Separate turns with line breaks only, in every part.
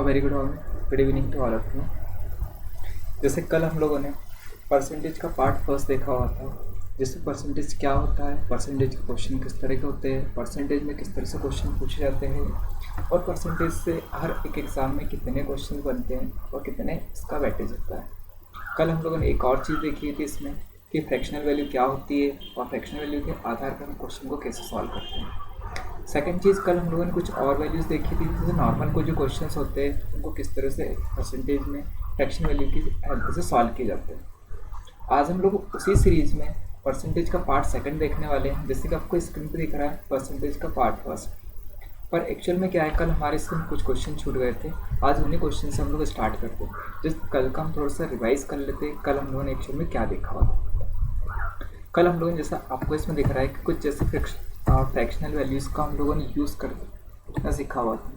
Very good evening to all of you. जैसे कल हम लोगों ने परसेंटेज का पार्ट फर्स्ट देखा हुआ था, जैसे परसेंटेज क्या होता है, परसेंटेज के क्वेश्चन किस तरह के होते हैं, परसेंटेज में किस तरह से क्वेश्चन पूछे जाते हैं और परसेंटेज से हर एक एग्ज़ाम में कितने क्वेश्चन बनते हैं और कितने इसका वेटेज होता है। कल हम लोगों ने एक और चीज़ देखी थी इसमें कि फ्रैक्शनल वैल्यू क्या होती है और फ्रैक्शनल वैल्यू के आधार पर हम क्वेश्चन को कैसे सॉल्व करते हैं। सेकंड चीज़, कल हम लोगों ने कुछ और वैल्यूज़ देखी थी, जैसे नॉर्मल को जो क्वेश्चंस होते हैं उनको किस तरह से परसेंटेज में फ्रैक्शन वैल्यू की हेल्प से सॉल्व किए जाते हैं। आज हम लोग उसी सीरीज़ में परसेंटेज का पार्ट सेकंड देखने वाले हैं। जैसे कि आपको स्क्रीन पर दिख रहा है परसेंटेज का पार्ट फर्स्ट, पर एक्चुअल में क्या है, कल हमारे इसमें कुछ क्वेश्चन छूट गए थे। आज उन्हीं क्वेश्चन से हम लोग स्टार्ट करते हैं। जिस कल का हम थोड़ा सा रिवाइज कर लेते हैं, कल हम लोगों ने एक्चुअल में क्या देखा हुआ। कल हम लोगों ने, जैसा आपको इसमें दिख रहा है कि कुछ जैसे फ्रैक्शनल वैल्यूज़ का हम लोगों ने यूज़ करना सीखा हुआ था।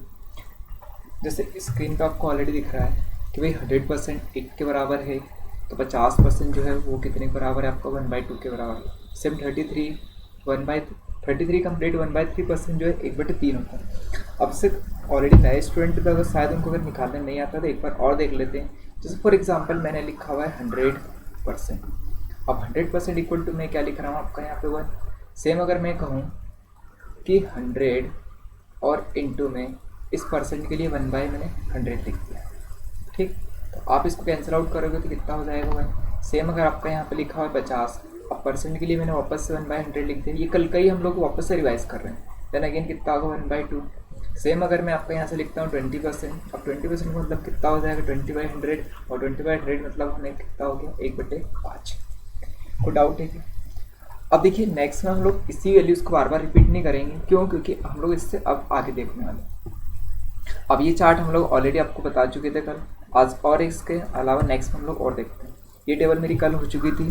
जैसे स्क्रीन पर आपको ऑलरेडी दिख रहा है कि भाई 100% 1 के बराबर है, तो 50% जो है वो कितने के बराबर है, आपका 1/2 के बराबर है। सेम 33 कंप्लीट 1/3% जो है 1/3 होता है। अब से ऑलरेडी नए स्टूडेंट था, अगर शायद उनको अगर निकालने नहीं आता तो एक बार और देख लेते हैं। जैसे फॉर एग्जांपल मैंने लिखा हुआ है 100%। अब 100% इक्वल टू मैं क्या लिख रहा हूँ आपका यहाँ पे 1। सेम अगर मैं कहूँ कि 100 और इंटू में इस परसेंट के लिए 1/, मैंने 100 लिख दिया, ठीक। तो आप इसको कैंसिल आउट करोगे तो कितना हो जाएगा 1। सेम अगर आपका यहाँ पे लिखा हुआ है 50, अब परसेंट के लिए मैंने वापस से 1/100 लिख दिया। ये कल का ही हम लोग वापस से रिवाइज कर रहे हैं। देन अगेन कितना होगा 1/2। सेम अगर मैं आपका यहाँ से लिखता हूँ 20%, अब 20% का मतलब कितना हो जाएगा 20/100, और 20/100 मतलब हमें कितना हो गया 1/5। कोई डाउट है क्या? अब देखिए नेक्स्ट में हम लोग इसी वैल्यूज़ को बार बार रिपीट नहीं करेंगे। क्यों? क्योंकि हम लोग इससे अब आगे देखने वाले हैं। अब ये चार्ट हम लोग ऑलरेडी आपको बता चुके थे कल। आज और इसके अलावा नेक्स्ट हम लोग और देखते हैं। ये टेबल मेरी कल हो चुकी थी।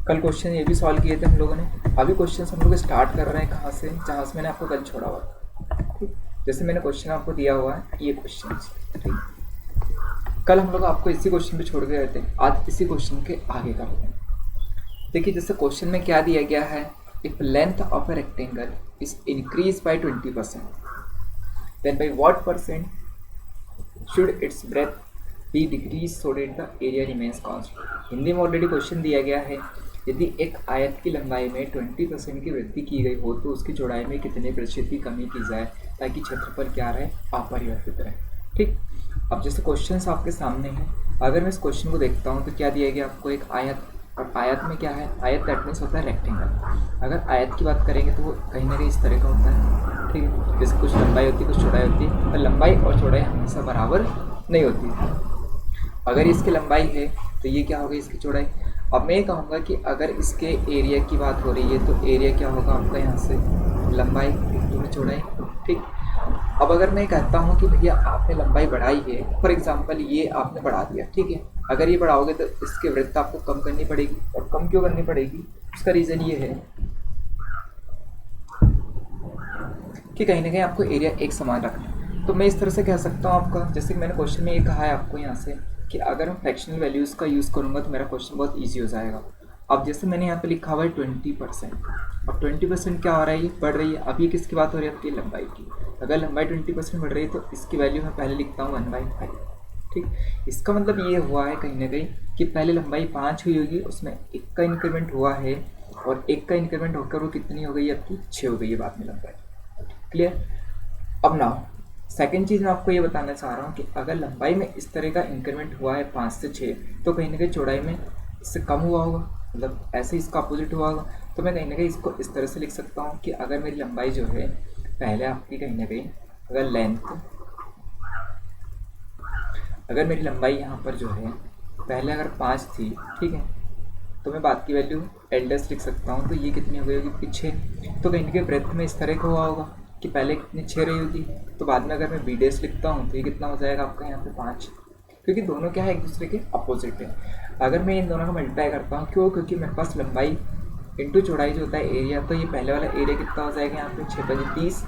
कल क्वेश्चन ये भी सॉल्व किए थे हम लोगों ने। अभी क्वेश्चन हम लोग स्टार्ट कर रहे हैं कहाँ से, जहाँ से मैंने आपको कल छोड़ा हुआ था, ठीक। जैसे मैंने क्वेश्चन आपको दिया हुआ है ये क्वेश्चन, ठीक। कल हम लोग आपको इसी क्वेश्चन पे छोड़ गए थे, आज इसी क्वेश्चन के आगे करते हैं। देखिए जैसे क्वेश्चन में क्या दिया गया है, if length of a rectangle is increase by 20%, then by what percent should its breadth be decrease so that the area remains constant. Hindi में ऑलरेडी क्वेश्चन दिया गया है, यदि एक आयत की लंबाई में 20% की वृद्धि की गई हो तो उसकी चौड़ाई में कितने प्रतिशत की कमी की जाए ताकि क्षेत्रफल क्या रहे, अपरिवर्तित रहे, ठीक। अब जैसे क्वेश्चन आपके सामने है, अगर मैं इस क्वेश्चन को देखता हूँ तो क्या दिया गया आपको, एक आयत, और आयत में क्या है, आयत दैट मीन्स होता है रेक्टेंगल। अगर आयत की बात करेंगे तो वो कहीं ना कहीं इस तरह का होता है, ठीक है। जैसे कुछ लंबाई होती है कुछ चौड़ाई होती है, पर लंबाई और चौड़ाई हमेशा बराबर नहीं होती है। अगर इसकी लंबाई है तो ये क्या होगा, इसकी चौड़ाई। अब मैं कहूँगा कि अगर इसके एरिया की बात हो रही है तो एरिया क्या होगा आपका यहाँ से लंबाई इंटू में चौड़ाई, ठीक। अब अगर मैं कहता हूँ कि भैया आपने लंबाई बढ़ाई है, फॉर एग्जांपल ये आपने बढ़ा दिया, ठीक है। अगर ये बढ़ाओगे तो इसकी वृत्त आपको कम करनी पड़ेगी, और कम क्यों करनी पड़ेगी, उसका रीज़न ये है कि कहीं ना कहीं आपको एरिया एक समान रखना है। तो मैं इस तरह से कह सकता हूँ आपका, जैसे कि मैंने क्वेश्चन में ये कहा है आपको यहाँ से कि अगर मैं फ्रैक्शनल वैल्यूज़ का यूज़ करूँगा तो मेरा क्वेश्चन बहुत ईजी हो जाएगा। अब जैसे मैंने यहाँ पे लिखा हुआ है 20%, अब 20% क्या हो रहा है, ये बढ़ रही है। अब ये किसकी बात हो रही है, आपकी लंबाई की। अगर लंबाई 20% बढ़ रही है तो इसकी वैल्यू मैं पहले लिखता हूँ 1/5, ठीक। इसका मतलब ये हुआ है कहीं ना कहीं कि पहले लंबाई 5 हुई होगी, उसमें 1 का इंक्रीमेंट हुआ है, और 1 का इंक्रीमेंट होकर वो कितनी हो गई, आपकी 6 हो गई है बाद में लंबाई, क्लियर। अब ना सेकेंड चीज़ मैं आपको ये बताना चाह रहा हूँ कि अगर लंबाई में इस तरह का इंक्रीमेंट हुआ है 5 से 6, तो कहीं ना कहीं चौड़ाई में इससे कम हुआ होगा, मतलब ऐसे इसका अपोजिट हुआ होगा। तो मैं कहीं ना कहीं इसको इस तरह से लिख सकता हूँ कि अगर मेरी लंबाई जो है पहले आपकी कहीं ना कहीं अगर अगर मेरी लंबाई यहाँ पर जो है पहले अगर 5 थी, ठीक है, तो मैं बात की वैल्यू एल्डस लिख सकता हूँ, तो ये कितनी हो गई होगी, 6। तो कहीं ना कहीं ब्रेथ में इस तरह का हुआ होगा कि पहले कितनी 6 रही होगी, तो बाद में अगर मैं बी डेस लिखता हूँ तो ये कितना हो जाएगा आपका यहाँ पे 5, क्योंकि दोनों क्या है एक दूसरे के अपोजिट है। अगर मैं इन दोनों का मल्टीप्लाई करता हूँ, क्यों, क्योंकि मेरे पास लंबाई इंटू चौड़ाई जो होता है एरिया, तो ये पहले वाला एरिया कितना हो जाएगा यहाँ पे 6×30।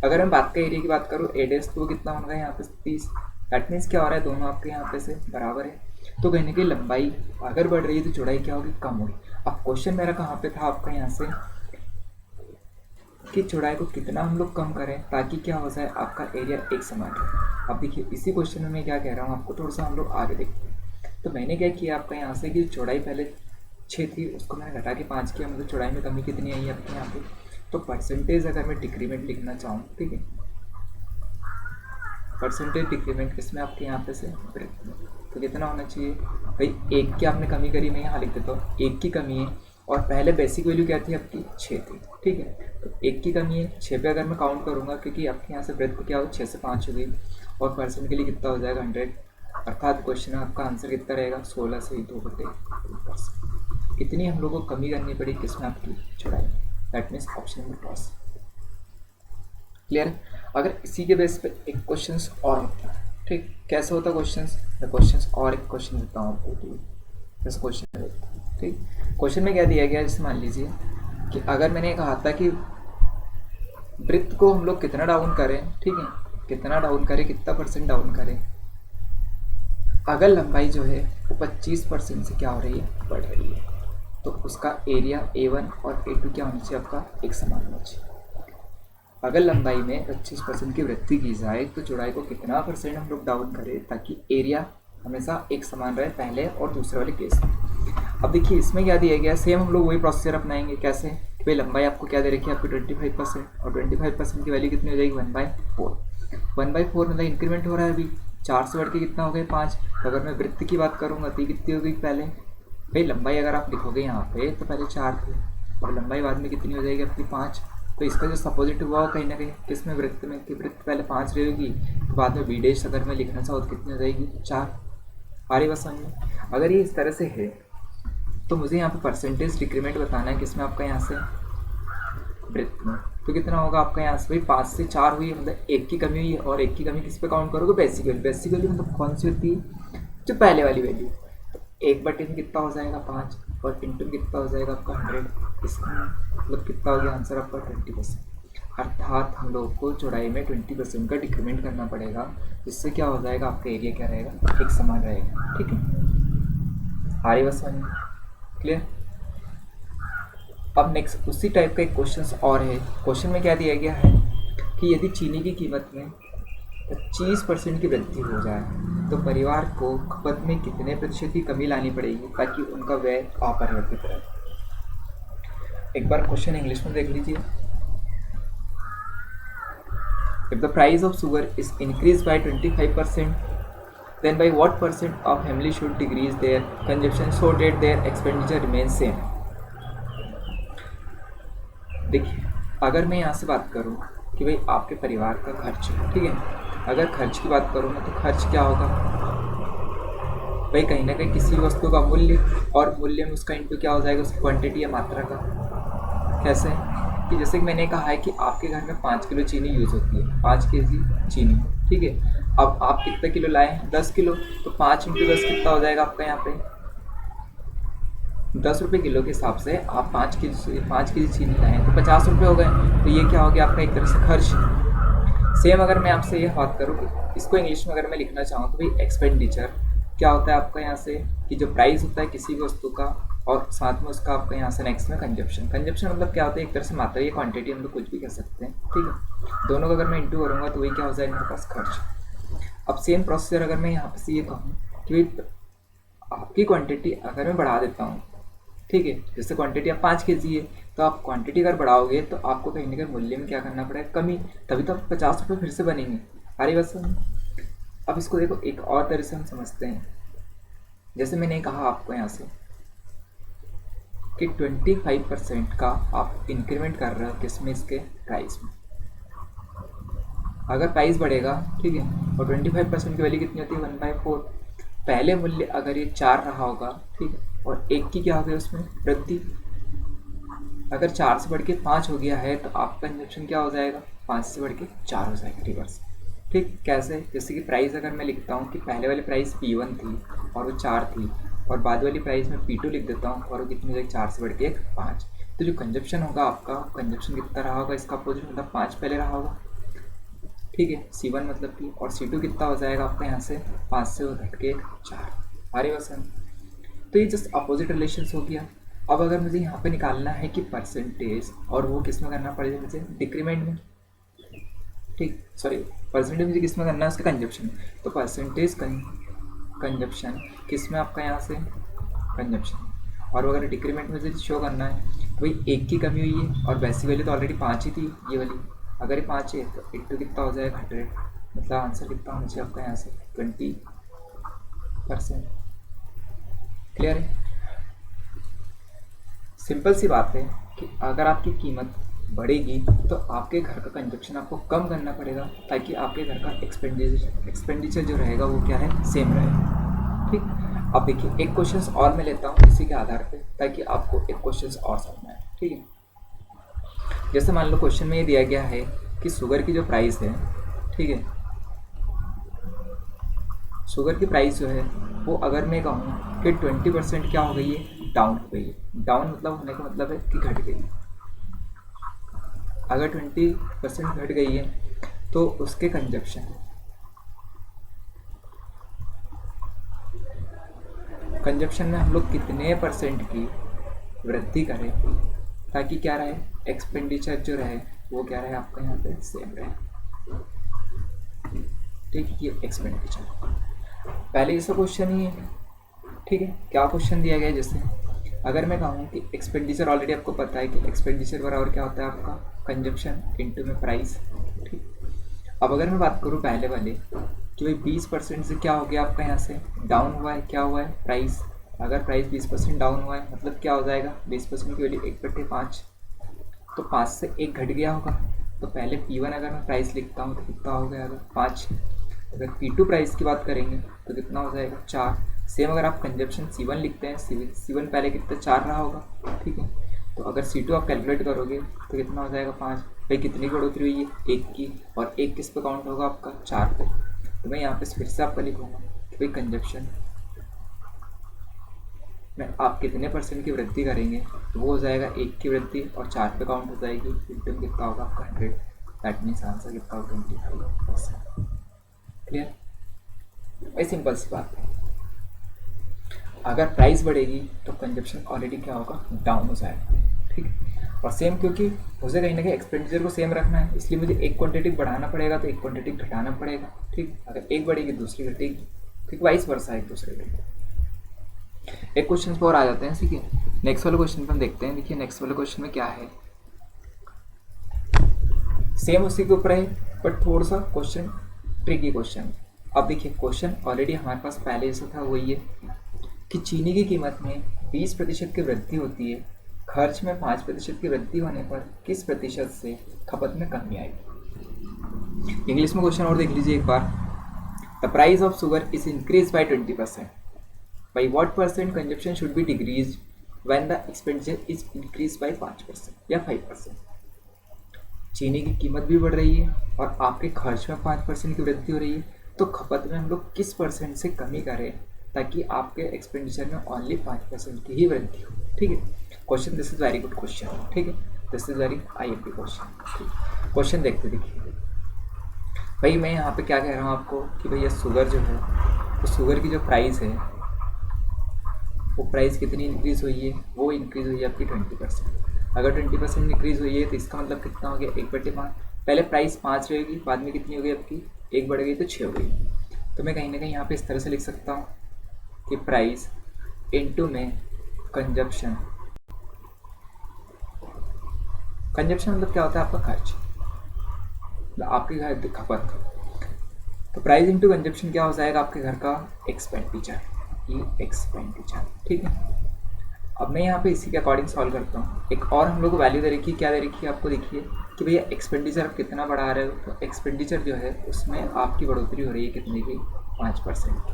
अगर मैं बात का एरिया की बात करूँ ए डेस, तो वो कितना होगा यहाँ पे 30। दैट मीन्स क्या हो रहा है, दोनों आपके यहाँ पे से बराबर है। तो कहीं ना कहीं लंबाई अगर बढ़ रही है तो चौड़ाई क्या होगी, कम होगी। अब क्वेश्चन मेरा कहाँ पे था आपका, यहाँ से की चौड़ाई को कितना हम लोग कम करें ताकि क्या हो जाए आपका एरिया एक समान रहे। अब देखिए इसी क्वेश्चन में मैं क्या कह रहा हूँ आपको, थोड़ा सा हम लोग आगे देखते हैं। तो मैंने क्या किया आपका यहाँ से कि चौड़ाई पहले 6 थी, उसको मैंने घटा के 5 किया, मतलब चौड़ाई में कमी कितनी आई है आपके यहाँ पे। तो परसेंटेज अगर मैं डिक्रीमेंट लिखना चाहूँ, ठीक है, परसेंटेज डिक्रीमेंट किसमें आपके यहाँ पे से ब्रेथ में, तो कितना होना चाहिए भाई, 1 की आपने कमी करी, मैं यहाँ लिख देता हूँ 1 की कमी है, और पहले बेसिक वैल्यू क्या थी आपकी 6 थी, ठीक है। तो 1 की कमी है 6 पे, अगर मैं काउंट करूँगा क्योंकि आपके यहाँ से ब्रेथ को क्या हो 6 से 5 हो गई, और परसेंट के लिए कितना हो जाएगा 100, अर्थात क्वेश्चन आपका आंसर कितना रहेगा 16 से 2/2%। कितनी हम लोगों को कमी करनी पड़ी किसमें आपकी चौड़ाई, that means option number cross. Clear है। अगर इसी के बेस पे एक क्वेश्चन और होता है, ठीक, कैसे होता है क्वेश्चंस, मैं क्वेश्चंस और एक क्वेश्चन देता हूँ आपको, जैसे क्वेश्चन, ठीक, क्वेश्चन में क्या दिया गया, जैसे मान लीजिए कि अगर मैंने कहा था कि वृत्त को हम लोग कितना डाउन करें, ठीक है, कितना डाउन करें, कितना परसेंट डाउन करें अगर लंबाई जो है वो 25% से क्या हो रही है, बढ़ रही है, तो उसका एरिया A1 और A2 क्या होना चाहिए आपका एक समान होना चाहिए। अगर लंबाई में 25% की वृद्धि की जाए तो चौड़ाई को कितना परसेंट हम लोग डाउन करें ताकि एरिया हमेशा एक समान रहे पहले और दूसरे वाले केस में। अब देखिए इसमें क्या दिया गया, सेम हम लोग वही प्रोसीजर अपनाएंगे। कैसे कि भाई लंबाई आपको क्या दे रखी है आपकी 25%, और 25% की वैल्यू कितनी हो जाएगी 1/4। 1/4 मतलब इंक्रीमेंट हो रहा है, अभी 4 से बढ़ के कितना हो गया 5। तो अगर मैं वृत्त की बात करूँगा तो कितनी हो गई, पहले भाई लंबाई अगर आप लिखोगे यहाँ पे तो पहले 4 थी, और लंबाई बाद में कितनी हो जाएगी आपकी 5। तो इसका जो सपोजिट हुआ हो कहीं ना कहीं किसमें, वृत्त में, कि वृत्त पहले 5 रहेगी तो बाद में बी डैश अगर मैं लिखना चाहूँ तो कितनी हो जाएगी 4। आ रही बात समझ में। अगर ये इस तरह से है तो मुझे यहाँ पे परसेंटेज डिक्रीमेंट बताना है किसमें आपका यहाँ से वृत्त में, तो कितना होगा आपका यहाँ से भाई 5 से 4 हुई, मतलब 1 की कमी हुई है, और 1 की कमी किस पे काउंट करोगे, बेसिक वैल्यू। बेसिक वैल्यू मतलब कौन सी होती है, जो पहले वाली वैल्यू। तो 1/10 में कितना हो जाएगा 5, और इंटू में कितना हो जाएगा आपका 100, इसका मतलब कितना हो गया आंसर आपका 20%। अर्थात हम लोग को चौड़ाई में 20% का डिक्रीमेंट करना पड़ेगा, जिससे क्या हो जाएगा आपका एरिया क्या रहेगा एक समान रहेगा, ठीक है। आ रही बात समझ में, क्लियर। अब नेक्स्ट उसी टाइप का एक क्वेश्चन और है। क्वेश्चन में क्या दिया गया है कि यदि चीनी की कीमत में 25% की वृद्धि हो जाए तो परिवार को खपत में कितने प्रतिशत की कमी लानी पड़ेगी ताकि उनका व्यय अपरिवर्तित रहे। एक बार क्वेश्चन इंग्लिश में देख लीजिए। If the price of sugar is increased by 25%, then by what percent of family should decrease their consumption so that their expenditure remains same? देखिए अगर मैं यहाँ से बात करूँ कि भाई आपके परिवार का खर्च, ठीक है, अगर खर्च की बात करूँ मैं तो खर्च क्या होगा भाई, कहीं ना कहीं किसी वस्तु का मूल्य, और मूल्य में उसका इंटू क्या हो जाएगा उसकी क्वांटिटी या मात्रा का। कैसे कि जैसे कि मैंने कहा है कि आपके घर में 5 किलो चीनी यूज़ होती है, 5 केजी चीनी, ठीक है। अब आप कितने किलो लाए, 10 किलो, तो 5 × 10 कितना हो जाएगा आपका यहाँ पे 10 रुपये किलो के हिसाब से आप 5 केजी चीनी लाए तो 50 रुपये हो गए। तो ये क्या हो गया आपका एक तरह से खर्च। सेम अगर मैं आपसे ये बात करूँ कि इसको इंग्लिश में अगर मैं लिखना चाहूँ तो भाई एक्सपेंडिचर क्या होता है आपका यहाँ से कि जो प्राइस होता है किसी भी वस्तु का, और साथ में उसका आपका यहाँ से नेक्स्ट में कंजप्शन। कंजप्शन मतलब क्या होता है एक तरह से मात्रा या क्वांटिटी, हम लोग कुछ भी कह सकते हैं, ठीक है। दोनों का अगर मैं इंटू करूँगा तो वही क्या हो जाएगा मेरे पास खर्च। अब सेम प्रोसीजर अगर मैं यहाँ पे से ये कहूँ कि भाई आपकी क्वांटिटी अगर मैं बढ़ा देता हूँ, ठीक है, जैसे क्वांटिटी आप 5 केजी है तो आप क्वांटिटी अगर बढ़ाओगे तो आपको कहीं ना कहीं मूल्य में क्या करना पड़ेगा कमी, तभी तो आप 50 रुपये फिर से बनेंगे। अरे बस अब इसको देखो एक और तरह से हम समझते हैं। जैसे मैंने कहा आपको यहाँ से कि 25% का आप इंक्रीमेंट कर रहे हो किसमें, इसके प्राइस में। अगर प्राइस बढ़ेगा, ठीक है, और 25% की वैल्यू कितनी होती है 1/4। पहले मूल्य अगर ये 4 रहा होगा, ठीक है, और 1 की क्या हो गया उसमें वृद्धि, अगर 4 से बढ़ के 5 हो गया है तो आपका कंजप्शन क्या हो जाएगा 5 से बढ़ के 4 हो जाएगा, रिवर्स। ठीक, कैसे, जैसे कि प्राइस अगर मैं लिखता हूँ कि पहले वाली प्राइस P1 थी और वो 4 थी, और बाद वाली प्राइस में P2 लिख देता हूँ और वो कितनी हो जाएगी 4 से बढ़ के 5। तो जो कंजप्शन होगा आपका, कंजप्शन कितना रहा होगा, इसका अपोजिट मतलब 5 पहले रहा होगा, ठीक है, C1 मतलब कि, और C2 कितना हो जाएगा आपका यहाँ से 5 से घट के 4। हमारे वसन तो ये जस्ट अपोजिट रिलेशंस हो गया। अब अगर मुझे यहाँ पे निकालना है कि परसेंटेज, और वो किस में करना पड़ेगा मुझे, डिक्रीमेंट में, ठीक, सॉरी, परसेंटेज मुझे किस में करना है, उसके कंजप्शन में। तो परसेंटेज कंजप्शन किस में आपका, यहाँ से कंजप्शन। और अगर डिक्रीमेंट में मुझे शो करना है तो भाई एक की कमी हुई है, और वैसी वैल्यू तो ऑलरेडी 5 ही थी ये वाली। अगर ये 5 है तो इंटू कितना हो जाएगा 100, मतलब आंसर कितना होना चाहिए आपका यहाँ से 20%। क्लियर है? सिंपल सी बात है कि अगर आपकी कीमत बढ़ेगी तो आपके घर का कंजप्शन आपको कम करना पड़ेगा, ताकि आपके घर का एक्सपेंडिचर जो रहेगा वो क्या है, सेम रहे। ठीक, अब देखिए एक क्वेश्चन और मैं लेता हूँ इसी के आधार पे, ताकि आपको एक क्वेश्चन और समझ में आए। ठीक है, जैसे मान लो क्वेश्चन में ये दिया गया है कि शुगर की जो प्राइस है, ठीक है, शुगर की प्राइस जो है वो अगर मैं कहूँ कि 20% क्या हो गई है, डाउन हो गई है। डाउन मतलब होने का मतलब है कि घट गई है। अगर 20% घट गई है तो उसके कंजप्शन में हम लोग कितने परसेंट की वृद्धि करें, ताकि क्या रहे, एक्सपेंडिचर जो रहे वो क्या रहे आपका यहाँ पे सेम रहे। ठीक, ये एक्सपेंडिचर पहले जैसा क्वेश्चन ही है। ठीक है, क्या क्वेश्चन दिया गया है, जैसे अगर मैं कहूँ कि एक्सपेंडिचर, ऑलरेडी आपको पता है कि एक्सपेंडिचर बराबर क्या होता है आपका, कंजप्शन इंटू में प्राइस। ठीक, अब अगर मैं बात करूँ पहले वाले कि भाई 20% से क्या हो गया आपका, यहाँ से डाउन हुआ है, क्या हुआ है, प्राइस। अगर प्राइस 20% डाउन हुआ है मतलब क्या हो जाएगा, 20% की वैल्यू 1/5, तो 5 से 1 घट गया होगा। तो पहले P1 अगर मैं प्राइस लिखता हूँ तो कितना हो गया, अगर 5। अगर P2 प्राइस की बात करेंगे तो कितना हो जाएगा, 4। सेम अगर आप कंजप्शन C1 लिखते हैं, C1 पहले कितना 4 रहा होगा। ठीक है, तो अगर C2 आप कैलकुलेट करोगे तो कितना हो जाएगा 5। भाई कितनी बढ़ोतरी हुई है, 1 की, और 1 किस पे काउंट होगा आपका, 4 पे। तो मैं यहाँ पे फिर से आपका लिखूँगा कि भाई कंजप्शन में आप कितने परसेंट की वृद्धि करेंगे, तो वो हो जाएगा 1 की वृद्धि और 4 पे काउंट हो जाएगी, इंटू कितना होगा आपका 100। दैट मीन्स आंसर कितना होगा 25%। क्लियर? भाई सिंपल सी बात है, अगर प्राइस बढ़ेगी तो कंजप्शन ऑलरेडी क्या होगा, डाउन हो जाएगा। ठीक, और सेम क्योंकि मुझे कहीं ना कहीं एक्सपेंडिचर को सेम रखना है, इसलिए मुझे एक क्वांटिटी बढ़ाना पड़ेगा तो एक क्वांटिटी घटाना पड़ेगा। ठीक, अगर एक बढ़ेगी दूसरी घटेगी। ठीक, वाइस वर्सा एक दूसरे के। एक क्वेश्चन पर और आ जाते हैं। ठीक है, नेक्स्ट वाले क्वेश्चन पर हम देखते हैं। देखिए नेक्स्ट वाले क्वेश्चन में क्या है, सेम उसी के ऊपर है बट थोड़ा सा क्वेश्चन ट्रिकी क्वेश्चन। अब देखिए क्वेश्चन ऑलरेडी हमारे पास पहले जैसा था वही है कि चीनी की कीमत में 20% की वृद्धि होती है, खर्च में 5% की वृद्धि होने पर किस प्रतिशत से खपत में कमी आएगी। इंग्लिश में क्वेश्चन और देख लीजिए एक बार। The price of sugar is increase by 20%, by what percent consumption should be decrease when the expenditure is increase by 5% या 5%। चीनी की कीमत भी बढ़ रही है और आपके खर्च में 5% की वृद्धि हो रही है, तो खपत में हम लोग किस परसेंट से कमी करें ताकि आपके एक्सपेंडिचर में ओनली 5% की ही वृद्धि हो। ठीक है, question this is very good question. ठीक है, this is very IMP question. Question देखते देखिए भाई, मैं यहाँ पे क्या कह रहा हूँ आपको कि भैया शुगर जो है, तो शुगर की जो प्राइस है वो प्राइस कितनी इंक्रीज़ हुई है, वो इंक्रीज़ हुई है आपकी 20%। अगर 20% इंक्रीज़ हुई है तो इसका मतलब कितना हो गया, 1/5। पहले प्राइस 5 रहेगी, बाद में कितनी हो गई आपकी, 1 बढ़ गई तो 6 हो गई। तो मैं कहीं ना कहीं यहाँ पे इस तरह से लिख सकता हूँ कि प्राइस इनटू में कंजप्शन। कंजप्शन मतलब क्या होता है आपका खर्च, मतलब आपके घर खपत। तो प्राइस इनटू कंजप्शन क्या हो जाएगा आपके घर का एक्सपेंडिचर, ये एक्सपेंडिचर। ठीक है, अब मैं यहाँ पे इसी के अकॉर्डिंग सॉल्व करता हूँ। एक और हम लोग को वैल्यू दे रखी है, क्या दे रखी है आपको, देखिए कि भैया एक्सपेंडिचर आप कितना बढ़ा रहे हो। तो एक्सपेंडिचर जो है उसमें आपकी बढ़ोतरी हो रही है कितने की, 5% की।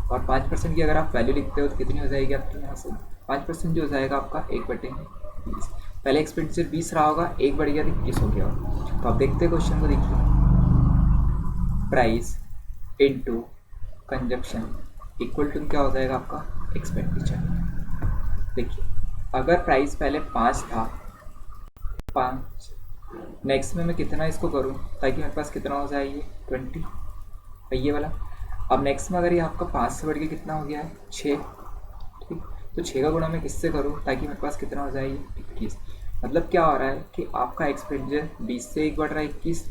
और 5% की अगर आप वैल्यू लिखते हो तो कितनी हो जाएगी आपकी, यहाँ से 5% जो हो जाएगा आपका 1/20। पहले एक्सपेंडिचर 20 रहा होगा, 1 बढ़ गया तो 21 हो गया होगा। तो आप देखते हैं क्वेश्चन को, देखिए price into consumption equal to क्या हो जाएगा आपका एक्सपेंडिचर। देखिए अगर प्राइस पहले 5 था, 5, नेक्स्ट में मैं कितना इसको करूं ताकि मेरे पास कितना हो जाए, ये 20 ये वाला। अब नेक्स्ट में अगर ये आपका 5 से बढ़ के कितना हो गया है, 6। ठीक, तो 6 का गुणा मैं किससे करूँ ताकि मेरे पास कितना हो जाए 21। मतलब क्या हो रहा है कि आपका एक्सपेंडिचर 20 से 1 बढ़ रहा है 21,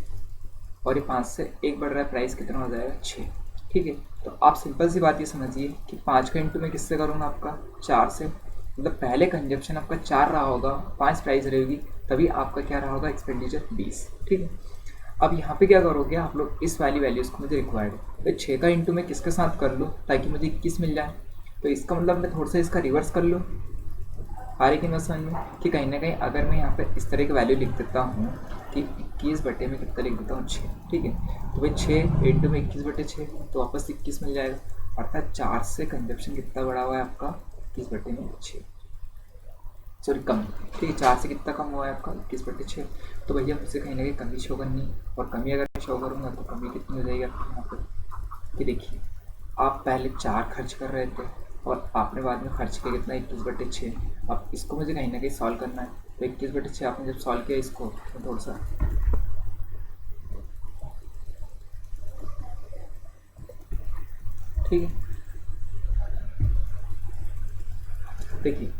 और ये 5 से 1 बढ़ रहा है, प्राइस कितना हो जाएगा 6। ठीक है, तो आप सिंपल सी बात ये समझिए कि 5 का इंटू मैं किससे करूँगा आपका 4 से। मतलब पहले कंजप्शन आपका 4 रहा होगा, 5 प्राइस रहेगी, तभी आपका क्या रहा होगा एक्सपेंडिचर 20। ठीक है, अब यहाँ पे क्या करोगे आप लोग, इस वाली वैल्यूज़ को मुझे रिक्वायर्ड है तो 6 का इंटू मैं किसके साथ कर लूँ ताकि मुझे 21 मिल जाए। तो इसका मतलब मैं थोड़ा सा इसका रिवर्स कर लूँ। आ रही कि मैं समझ में कि कहीं ना कहीं अगर मैं यहाँ पे इस तरह की वैल्यू लिख देता हूँ कि 21 बटे में कितना लिख देता हूँ 6। ठीक है, तो भाई 6 इंटू में 21 बटे 6 तो वापस 21 मिल जाएगा, अर्थात 4 से कंजप्शन कितना बढ़ा हुआ है आपका 21 बटे में 6, सॉरी कम। ठीक है, 4 से कितना कम हुआ है आपका 21 बटे 6। तो भैया मुझसे कहीं ना कहीं कमी शो करनी, और कमी अगर मैं शो करूँगा तो कमी कितनी हो जाएगी आपको यहाँ पर कि देखिए आप पहले 4 खर्च कर रहे थे और आपने बाद में खर्च किया कितना 21 बटे 6। अब इसको मुझे कहीं ना कहीं सॉल्व करना है, तो 21 बटे 6 आपने जब सॉल्व किया इसको तो थोड़ा सा ठीक है, देखिए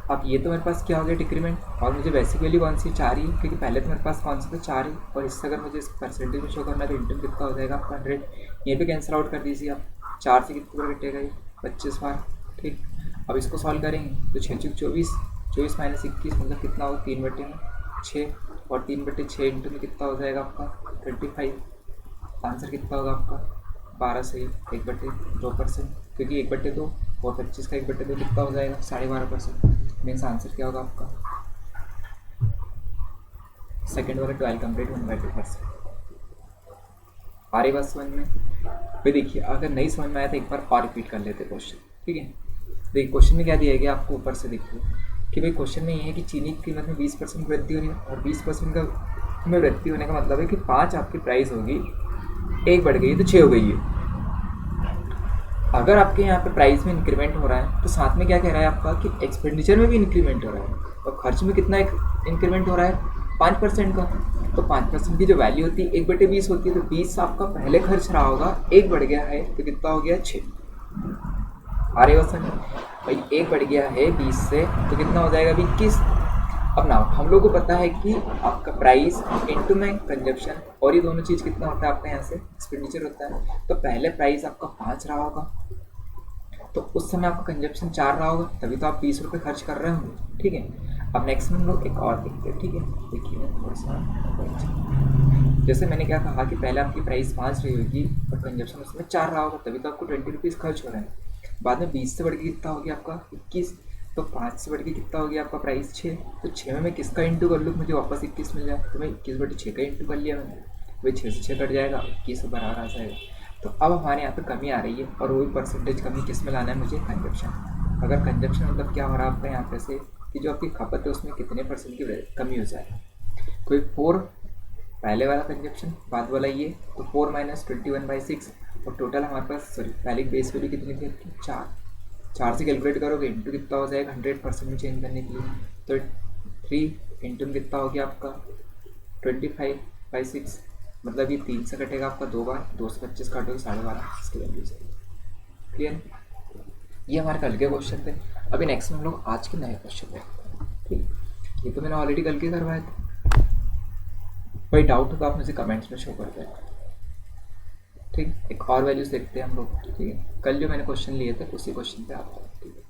अब ये तो मेरे पास क्या हो गया डिक्रीमेंट, और मुझे बेसिक वैल्यू कौन सी 4 ही, क्योंकि पहले तो मेरे पास कौन सा था 4 ही, और इससे अगर मुझे इस परसेंटेज में शो करना है तो इंटू कितना हो जाएगा आपका 100। ये भी कैंसिल आउट कर दीजिए आप, 4 से कितनी बार कटेगा ये 25 बार। ठीक, अब इसको सॉल्व करेंगे तो 6 24, 24 माइनस 21 मतलब कितना होगा 3 बटे में 6, और 3 बटे 6 इंटू में कितना हो जाएगा आपका 25। आंसर कितना होगा आपका 12 से 1/2%, क्योंकि 1/2 और 25 का 1/2 कितना हो जाएगा 12.5%। मीन्स आंसर क्या होगा आपका सेकेंड वाला 12 कंप्लीट 1/2%। आ रही बात समझ में? फिर देखिए अगर नहीं समझ में आया तो एक बार और रिपीट कर लेते क्वेश्चन। ठीक है, देखिए क्वेश्चन में क्या दिया गया आपको ऊपर से देखिए कि भाई क्वेश्चन में ये है कि चीनी की कीमत में 20% वृद्धि हो रही है, और 20% का में वृद्धि होने का मतलब है कि 5 आपकी प्राइस होगी, 1 बढ़ गई तो 6 हो गई है। अगर आपके यहाँ पे प्राइस में इंक्रीमेंट हो रहा है तो साथ में क्या कह रहा है आपका कि एक्सपेंडिचर में भी इंक्रीमेंट हो रहा है, और खर्च में कितना इंक्रीमेंट हो रहा है 5% का। तो 5% की जो वैल्यू होती है 1/20 होती है, तो 20 आपका पहले खर्च रहा होगा, 1 बढ़ गया है तो कितना हो गया 6। आ रहे हो सर भाई, 1 बढ़ गया है 20 से तो कितना हो जाएगा 21। अब ना हम लोग को पता है कि आपका प्राइस इंटू में कंजप्शन, और ये दोनों चीज़ कितना होता है आपका यहाँ से एक्सपेंडिचर होता है। तो पहले प्राइस आपका 5 रहा होगा, तो उस समय आपका कंजप्शन 4 रहा होगा, तभी तो आप 20 रुपये खर्च कर रहे होंगे। ठीक है, अब नेक्स्ट में हम लोग एक और देखते हैं। ठीक है, देखिए मैं थोड़ा सा, जैसे मैंने क्या कहा कि पहले आपकी प्राइस 5 रही होगी और कंजप्शन उसमें 4 रहा होगा, तभी तो आपको 20 रुपीज़ खर्च हो रहे हैं। बाद में 20 से बढ़ के कितना हो गया आपका 21, तो 5 से बढ़ के कितना हो गया आपका प्राइस 6, तो 6 में मैं किसका इंटू कर लूँ मुझे वापस 21 मिल जाए, तो मैं 21/6 का इंटू कर लिया मैंने, वही 6 से 6 कट जाएगा, 21 बराबर आ जाएगा। तो अब हमारे यहाँ पे कमी आ रही है, और वही परसेंटेज कमी किस में लाना है मुझे कंजप्शन। अगर कंजप्शन मतलब क्या हो रहा है आपका यहाँ पे से कि जो आपकी खपत है उसमें कितने परसेंट की कमी हो जाए, कोई 4 पहले वाला कंजप्शन बाद वाला ये, तो 4 माइनस 21/6, और टोटल हमारे पास सॉरी पहले बेस वैल्यू कितनी थी आपकी 4 से कैलकुलेट करोगे इंटू कितना हो जाएगा 100% में चेंज करने के लिए, तो 3 इंटू में कितना हो गया आपका 25/6, मतलब ये 3 से कटेगा आपका 2 बार, 2 से 25 काटोगे 12.5 इसकी वैल्यू से। क्लियर? ये हमारे कल के क्वेश्चन थे। अभी नेक्स्ट में हम लोग आज के नए क्वेश्चन देखते हैं। ठीक, ये तो मैंने ऑलरेडी कल के करवाए थे, कोई डाउट हो तो आप मुझे कमेंट्स में शो कर दें। ठीक, एक और वैल्यूज देखते हैं हम लोग। ठीक है, कल जो मैंने क्वेश्चन लिए थे उसी क्वेश्चन पे आता है। ठीक है,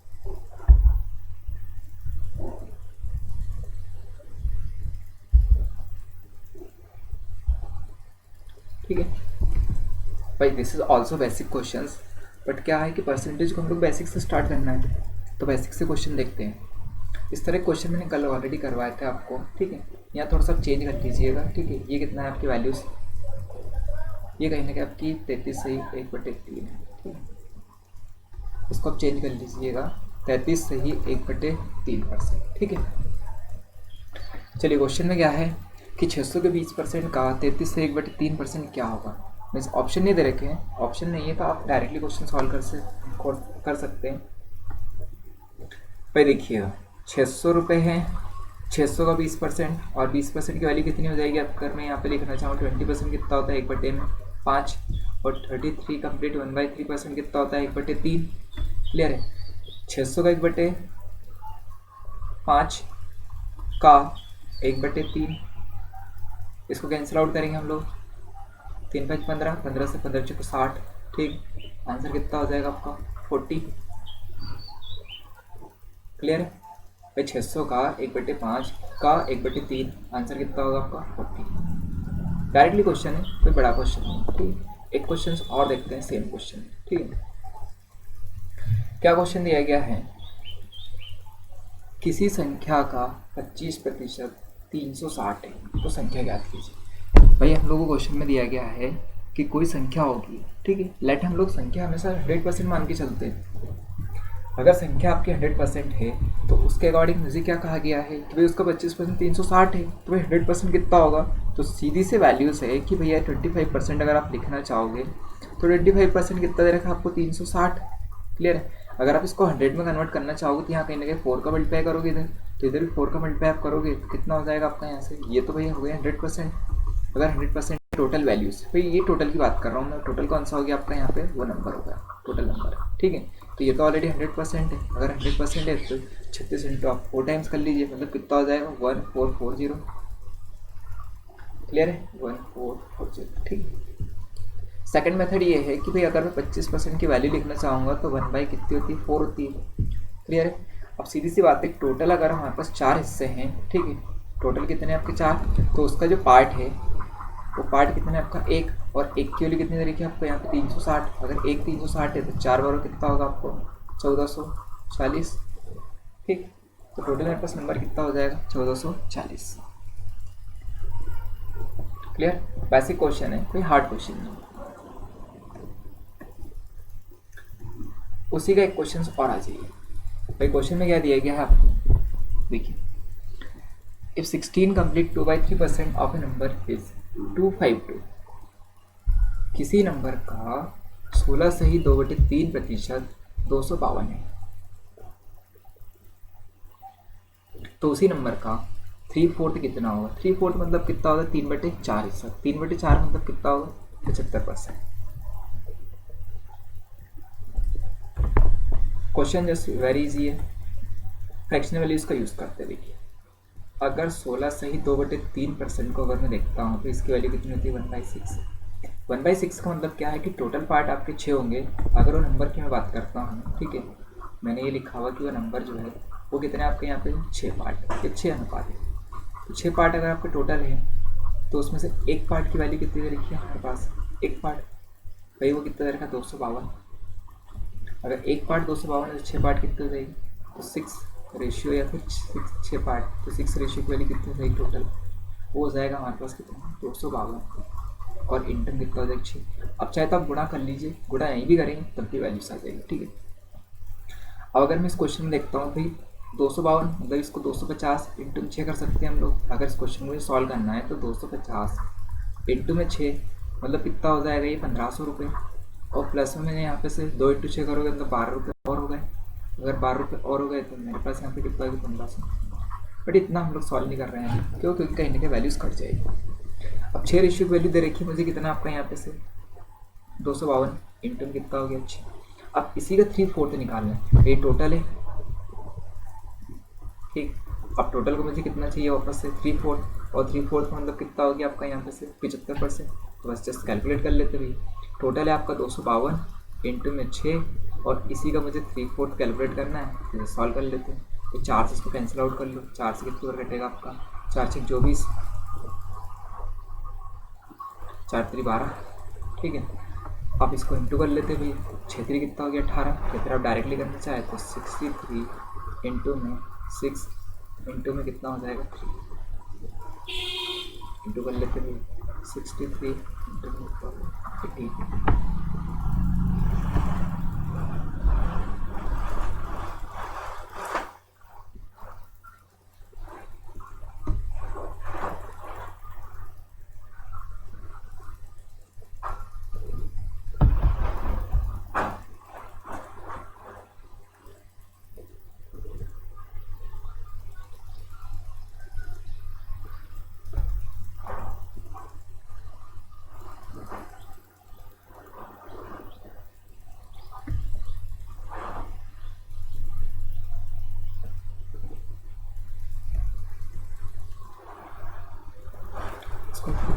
ठीक है भाई, this is also basic questions, but क्या है कि परसेंटेज को हम लोग बेसिक से स्टार्ट करना है, तो बेसिक से क्वेश्चन देखते हैं। इस तरह क्वेश्चन मैंने कल ऑलरेडी करवाए थे आपको। ठीक है, यहाँ थोड़ा सा चेंज कर लीजिएगा। ठीक है, ये कितना है आपकी वैल्यूज़, ये कहीं ना कहीं आपकी 33 से ही 1/3 है। ठीक है, इसको आप चेंज कर लीजिएगा 33 से ही 1/3%। ठीक है, चलिए क्वेश्चन में क्या है कि 600 के 20% का 33 से 1/3% क्या होगा। मीन्स ऑप्शन नहीं दे रखे हैं, ऑप्शन नहीं है तो आप डायरेक्टली क्वेश्चन सॉल्व कर सकते हैं। भाई देखिएगा 600 रुपये है, 600 का 20% और 20% की वैल्यू कितनी हो जाएगी। अगर मैं यहाँ पे लिखना चाहूँ 20% कितना होता है 1/5, और 33 कंप्लीट 1/3% कितना होता है 1/3। क्लियर है? 600 का 1/5 का 1/3, इसको कैंसिल आउट करेंगे हम लोग। 3×5 = 15, 15 से 15 × 60, ठीक। आंसर कितना हो जाएगा आपका 40। क्लियर है भाई? 600 का 1/5 का 1/3, आंसर कितना होगा आपका 40। डायरेक्टली क्वेश्चन है, कोई बड़ा क्वेश्चन नहीं, ठीक। एक क्वेश्चन और देखते हैं, सेम क्वेश्चन, ठीक है। क्या क्वेश्चन दिया गया है? किसी संख्या का 25% 360 है, तो संख्या ज्ञात कीजिए। भाई हम लोगों को क्वेश्चन में दिया गया है कि कोई संख्या होगी, ठीक है। लेट हम लोग संख्या हमेशा 100% मान के चलते हैं। अगर संख्या आपकी 100% है तो उसके अकॉर्डिंग मुझे क्या कहा गया है कि भाई उसका 25% 360 है, तो भाई 100% कितना होगा? तो सीधी से वैल्यूज है कि भैया 25% अगर आप लिखना चाहोगे तो 25% कितना दे रखा है आपको? 360। क्लियर है? अगर आप इसको 100 में कन्वर्ट करना चाहोगे तो यहाँ कहीं ना कहीं 4 का मल्टीप्लाई करोगे इधर, तो इधर भी 4 का मल्टीप्लाई आप करोगे तो कितना हो जाएगा आपका यहाँ से? ये तो भैया हो गया 100%। अगर 100% टोटल वैल्यूज, भाई ये टोटल की बात कर रहा हूँ मैं, टोटल कौन सा हो गया आपका यहाँ पे? वो नंबर होगा, टोटल नंबर, ठीक है। तो ये तो ऑलरेडी 100% है। अगर 100% है तो 36 इंटू आप 4 टाइम्स कर लीजिए, मतलब कितना हो जाएगा? 1440। क्लियर है? 1440, ठीक है। सेकंड मेथड ये है कि भाई अगर मैं 25% की वैल्यू लिखना चाहूँगा तो 1/, कितनी होती है? 4 होती है। क्लियर है? अब सीधी सी बात है, टोटल अगर हमारे पास 4 हिस्से हैं, ठीक है, टोटल कितने हैं आपके? 4, तो उसका जो पार्ट है वो पार्ट कितना है आपका? 1, और 1 की वैल्यू कितनी तरीके आपको यहाँ पे? 360। अगर 1 360 है तो 4 बार कितना होगा आपको? 1440, ठीक। तो टोटल मेरे पास नंबर कितना हो जाएगा? 1440। क्लियर? बेसिक क्वेश्चन है, कोई हार्ड क्वेश्चन नहीं। उसी का एक क्वेश्चन और आ जाइए। भाई क्वेश्चन में क्या दिया गया है आपको? देखिए, if 16 complete 2/3% of A number is 252, किसी नंबर का 16 सही 2/3% 252 है, तो उसी नंबर का 3/4 कितना होगा? 3/4 मतलब कितना होगा? 3/4 हिस्सा। 3/4 मतलब कितना होगा? 75%। क्वेश्चन जस्ट वेरी इजी है, फ्रैक्शनल वैल्यूज का यूज करते हैं। देखिए, अगर 16 सही 2/3% को अगर मैं देखता हूँ तो इसकी वैल्यू कितनी होती है? 1/6। 1/6 का मतलब क्या है कि टोटल पार्ट आपके 6 होंगे। अगर वो नंबर की मैं बात करता हूँ, ठीक है, मैंने ये लिखा हुआ कि वो नंबर जो है वो कितने आपके यहाँ पे? 6 पार्ट, ये 6 अनुपात है। तो 6 पार्ट अगर आपके टोटल है तो उसमें से एक पार्ट की वैल्यू कितनी दे रखी है हमारे पास? एक पार्ट, भाई वो कितना दे रखा है? 252। अगर एक पार्ट 252 है तो 6 पार्ट कितने हो जाएगी? तो 6 रेशियो, या फिर 6 पार्ट, तो 6 रेशियो की वैल्यू कितनी हो जाएगी टोटल? वो हो जाएगा हमारे पास कितना? 252, और इंटम कितना हो जाएगा? 6। अब चाहे तो आप गुणा कर लीजिए, गुणा यहीं भी करेंगे तब भी वैल्यूज आ जाएगी, ठीक है। अब अगर मैं इस क्वेश्चन में देखता हूँ भाई 252 मतलब इसको 250 इंटू में 6 कर सकते हैं हम लोग। अगर इस क्वेश्चन को मुझे सॉल्व करना है तो 250 इंटू में 6 मतलब कितना हो जाएगा? ये 1500 रुपये, और प्लस में मैंने यहाँ पे से 2 इंटू 6 करोगे तो 12 रुपये और हो गए। अगर 12 रुपये और हो गए तो मेरे पास यहाँ पे कितना होगा? 1500। बट इतना हम लोग सॉल्व नहीं कर रहे हैं, क्यों? क्योंकि कहीं ना कहीं वैल्यूज़ कट जाएगी। अब 6 रेशियो की वैल्यू दे रखी है मुझे, कितना आपका यहाँ पे से? 252 इंटू में कितना हो गया? 6। अब इसी का 3/4 निकालना है, ये टोटल है, ठीक। अब टोटल को मुझे कितना चाहिए वापस से? 3/4, और 3/4 मतलब कितना हो गया आपका यहाँ पे से? 75%। तो बस जस्ट कैलकुलेट कर लेते भाई, टोटल है आपका 252 इंटू में 6, और इसी का मुझे 3/4 कैलकुलेट करना है, तो सॉल्व कर लेते हैं। तो 4 से इसको कैंसिल आउट कर लो, 4 से कितनी बार कटेगा आपका? 4 से 24, 4 3 12, ठीक है। आप इसको इंटू कर लेते भाई, 6 3 कितना हो गया? 18। या फिर आप डायरेक्टली करना चाहे तो 63 इंटू में 6 इंटू में कितना हो जाएगा? 3 इंटू कर लेते भाई, 63 इंटू में 18। ओके।